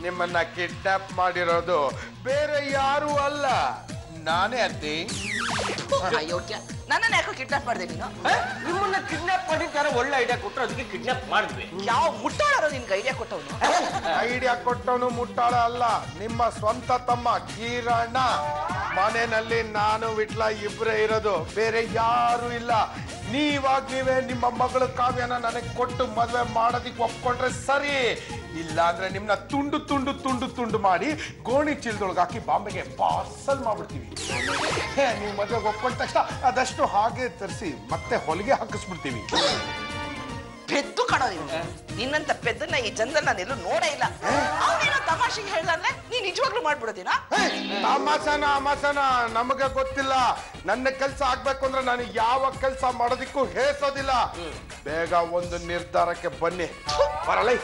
ನಿಮ್ಮನ್ನ ಕಿಡ್ನಾಪ್ ಮಾಡಿರೋದು ಬೇರೆ ಯಾರು ಅಲ್ಲ, ನಾನೇ ಅತ್ತಿ. ಅಯೋಗ್ಯ, ನನ್ನನ್ನ ಯಾಕೋ ಕಿಡ್ನಾಪ್ ಮಾಡಿದೆ ನೀನು? ನಿಮ್ಮನ್ನ ಕಿಡ್ನಾಪ್ ಮಾಡಿದ್ದಾರೆ, ಒಳ್ಳೆ ಐಡಿಯಾ ಕೊಟ್ಟರು, ಅದಕ್ಕೆ ಕಿಡ್ನಾಪ್ ಮಾಡಿದ್ವಿ. ಯಾವ ಮುಟ್ಟಾಳಾರೋ ನಿನ್ಗೆ ಐಡಿಯಾ ಕೊಟ್ಟವನು? ಐಡಿಯಾ ಕೊಟ್ಟವನು ಮುಟ್ಟಾಳ ಅಲ್ಲ, ನಿಮ್ಮ ಸ್ವಂತ ತಮ್ಮ ಕಿರಣ. ಮನೆಯಲ್ಲಿ ನಾನು ವಿಟ್ಲ ಇಬ್ಬರೇ ಇರೋದು, ಬೇರೆ ಯಾರು ಇಲ್ಲ. ನೀವೇ ನಿಮ್ಮ ಮಗಳು ಕಾವ್ಯನ ನನಗೆ ಕೊಟ್ಟು ಮದುವೆ ಮಾಡೋದಿಕ್ಕೆ ಒಪ್ಕೊಂಡ್ರೆ ಸರಿ, ಇಲ್ಲ ಅಂದ್ರೆ ನಿಮ್ನ ತುಂಡು ತುಂಡು ತುಂಡು ತುಂಡು ಮಾಡಿ ಗೋಣಿ ಚೀಲದೊಳಗೆ ಹಾಕಿ ಬಾಂಬೆಗೆ ಪಾರ್ಸಲ್ ಮಾಡ್ಬಿಡ್ತೀವಿ. ನೀವು ಮದುವೆಗೆ ಒಪ್ಕೊಂಡ ತಕ್ಷಣ ಅದಷ್ಟು ಹಾಗೆ ತರಿಸಿ ಮತ್ತೆ ಹೊಲಿಗೆ ಹಾಕಿಸ್ಬಿಡ್ತೀವಿ. ಪೆದ್ದು ಕಾಣೋ ನೀನು. ನಿನ್ನಂತ ಪೆದ್ದನ್ನ ಈ ಜನದಲ್ಲಿ ನಾನು ಎಲ್ಲೂ ನೋಡೇ ಇಲ್ಲ. ಅವನೇನೋ ತಮಾಷೆಗೆ ಹೇಳ್ದಂದ್ರೆ ನೀ ನಿಜವಾಗ್ಲೂ ಮಾಡ್ಬಿಡೋದಿನ? ಅಮಾಸನ ನಮಗೆ ಗೊತ್ತಿಲ್ಲ. ನನ್ನ ಕೆಲಸ ಆಗ್ಬೇಕು ಅಂದ್ರೆ ನಾನು ಯಾವ ಕೆಲಸ ಮಾಡೋದಿಕ್ಕೂ ಹೇಸೋದಿಲ್ಲ. ಬೇಗ ಒಂದು ನಿರ್ಧಾರಕ್ಕೆ ಬನ್ನಿ. ಬರಲೇ